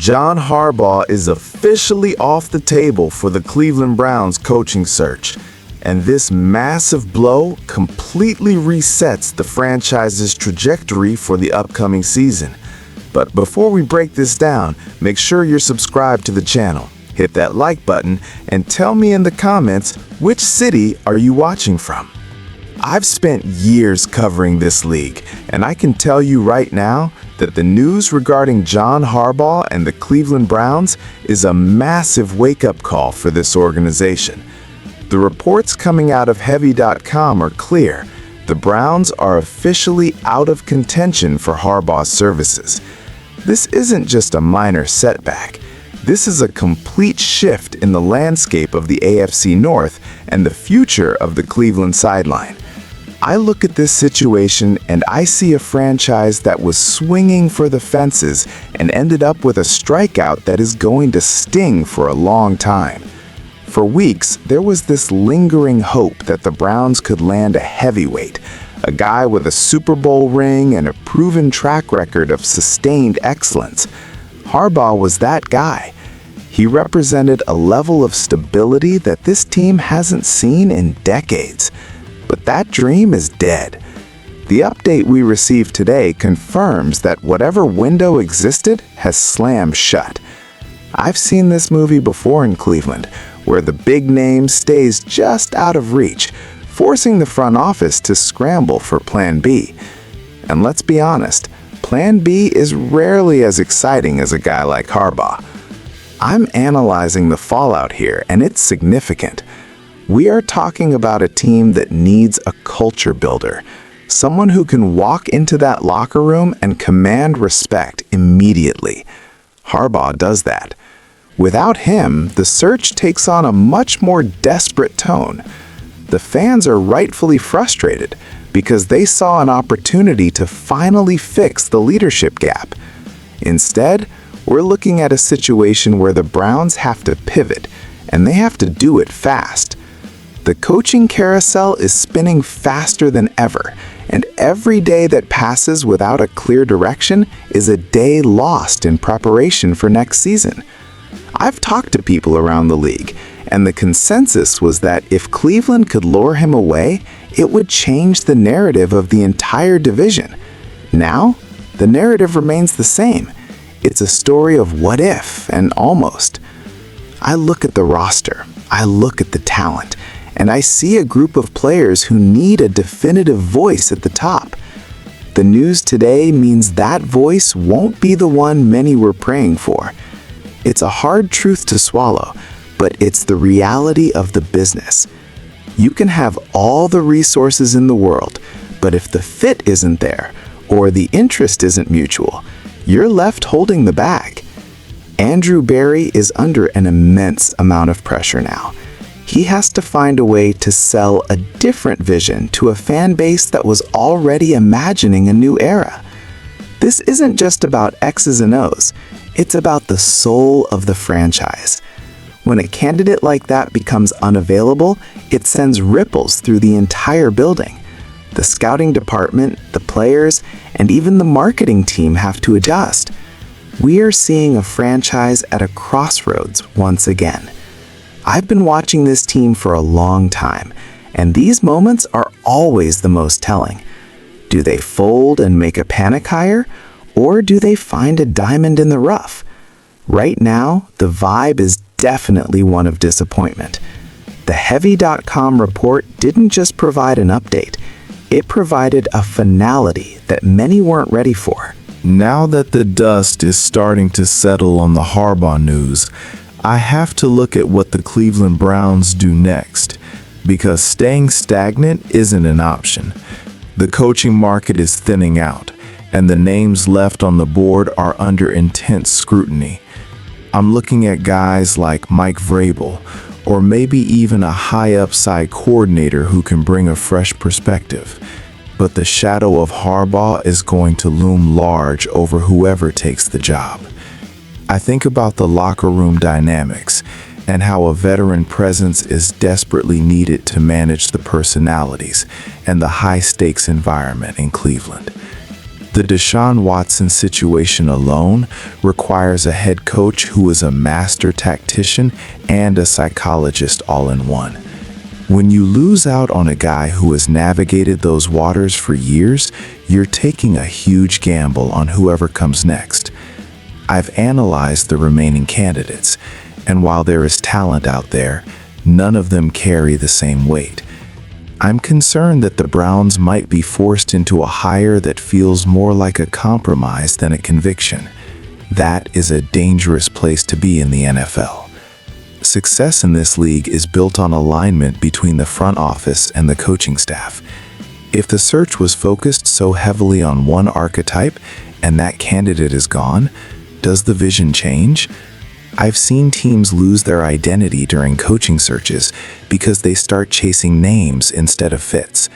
John Harbaugh is officially off the table for the Cleveland Browns coaching search, and this massive blow completely resets the franchise's trajectory for the upcoming season. But before we break this down, make sure you're subscribed to the channel, hit that like button, and tell me in the comments which city are you watching from. I've spent years covering this league, and I can tell you right now that the news regarding John Harbaugh and the Cleveland Browns is a massive wake-up call for this organization. The reports coming out of Heavy.com are clear. The Browns are officially out of contention for Harbaugh's services. This isn't just a minor setback. This is a complete shift in the landscape of the AFC North and the future of the Cleveland sideline. I look at this situation and I see a franchise that was swinging for the fences and ended up with a strikeout that is going to sting for a long time. For weeks, there was this lingering hope that the Browns could land a heavyweight, a guy with a Super Bowl ring and a proven track record of sustained excellence. Harbaugh was that guy. He represented a level of stability that this team hasn't seen in decades. But that dream is dead. The update we received today confirms that whatever window existed has slammed shut. I've seen this movie before in Cleveland, where the big name stays just out of reach, forcing the front office to scramble for Plan B. And let's be honest, Plan B is rarely as exciting as a guy like Harbaugh. I'm analyzing the fallout here, and it's significant. We are talking about a team that needs a culture builder, someone who can walk into that locker room and command respect immediately. Harbaugh does that. Without him, the search takes on a much more desperate tone. The fans are rightfully frustrated because they saw an opportunity to finally fix the leadership gap. Instead, we're looking at a situation where the Browns have to pivot, and they have to do it fast. The coaching carousel is spinning faster than ever, and every day that passes without a clear direction is a day lost in preparation for next season. I've talked to people around the league, and the consensus was that if Cleveland could lure him away, it would change the narrative of the entire division. Now, the narrative remains the same. It's a story of what if and almost. I look at the roster, I look at the talent, and I see a group of players who need a definitive voice at the top. The news today means that voice won't be the one many were praying for. It's a hard truth to swallow, but it's the reality of the business. You can have all the resources in the world, but if the fit isn't there, or the interest isn't mutual, you're left holding the bag. Andrew Berry is under an immense amount of pressure now. He has to find a way to sell a different vision to a fan base that was already imagining a new era. This isn't just about X's and O's, it's about the soul of the franchise. When a candidate like that becomes unavailable, it sends ripples through the entire building. The scouting department, the players, and even the marketing team have to adjust. We are seeing a franchise at a crossroads once again. I've been watching this team for a long time, and these moments are always the most telling. Do they fold and make a panic hire, or do they find a diamond in the rough? Right now, the vibe is definitely one of disappointment. The Heavy.com report didn't just provide an update, it provided a finality that many weren't ready for. Now that the dust is starting to settle on the Harbaugh news, I have to look at what the Cleveland Browns do next, because staying stagnant isn't an option. The coaching market is thinning out, and the names left on the board are under intense scrutiny. I'm looking at guys like Mike Vrabel, or maybe even a high-upside coordinator who can bring a fresh perspective. But the shadow of Harbaugh is going to loom large over whoever takes the job. I think about the locker room dynamics and how a veteran presence is desperately needed to manage the personalities and the high-stakes environment in Cleveland. The Deshaun Watson situation alone requires a head coach who is a master tactician and a psychologist all in one. When you lose out on a guy who has navigated those waters for years, you're taking a huge gamble on whoever comes next. I've analyzed the remaining candidates, and while there is talent out there, none of them carry the same weight. I'm concerned that the Browns might be forced into a hire that feels more like a compromise than a conviction. That is a dangerous place to be in the NFL. Success in this league is built on alignment between the front office and the coaching staff. If the search was focused so heavily on one archetype and that candidate is gone, does the vision change? I've seen teams lose their identity during coaching searches because they start chasing names instead of fits.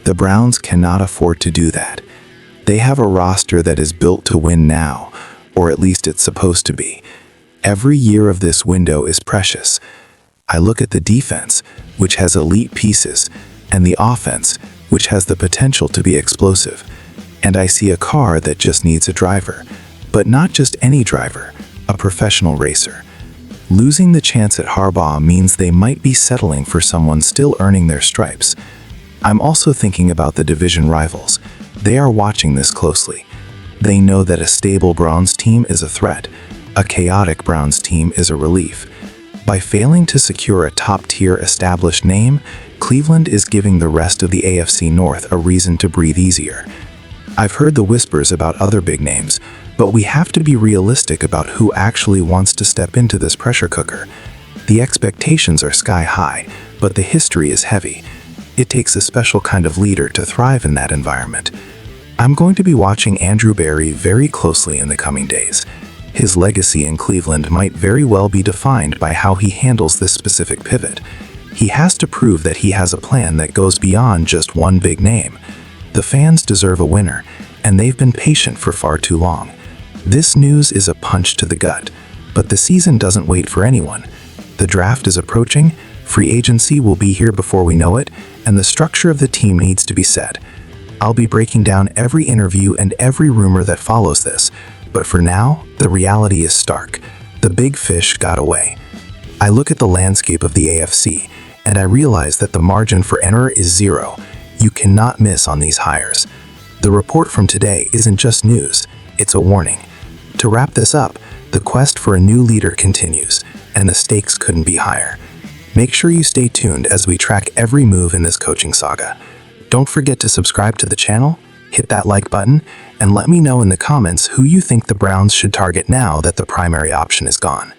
The Browns cannot afford to do that. They have a roster that is built to win now, or at least it's supposed to be. Every year of this window is precious. I look at the defense, which has elite pieces, and the offense, which has the potential to be explosive. And I see a car that just needs a driver, but not just any driver. A professional racer. Losing the chance at Harbaugh means they might be settling for someone still earning their stripes. I'm also thinking about the division rivals. They are watching this closely. They know that a stable Browns team is a threat. A chaotic Browns team is a relief. By failing to secure a top-tier established name, Cleveland is giving the rest of the AFC North a reason to breathe easier. I've heard the whispers about other big names, but we have to be realistic about who actually wants to step into this pressure cooker. The expectations are sky high, but the history is heavy. It takes a special kind of leader to thrive in that environment. I'm going to be watching Andrew Berry very closely in the coming days. His legacy in Cleveland might very well be defined by how he handles this specific pivot. He has to prove that he has a plan that goes beyond just one big name. The fans deserve a winner, and they've been patient for far too long. This news is a punch to the gut, but the season doesn't wait for anyone. The draft is approaching, free agency will be here before we know it, and the structure of the team needs to be set. I'll be breaking down every interview and every rumor that follows this, but for now, the reality is stark. The big fish got away. I look at the landscape of the AFC, and I realize that the margin for error is zero. You cannot miss on these hires. The report from today isn't just news, it's a warning. To wrap this up, the quest for a new leader continues, and the stakes couldn't be higher. Make sure you stay tuned as we track every move in this coaching saga. Don't forget to subscribe to the channel, hit that like button, and let me know in the comments who you think the Browns should target now that the primary option is gone.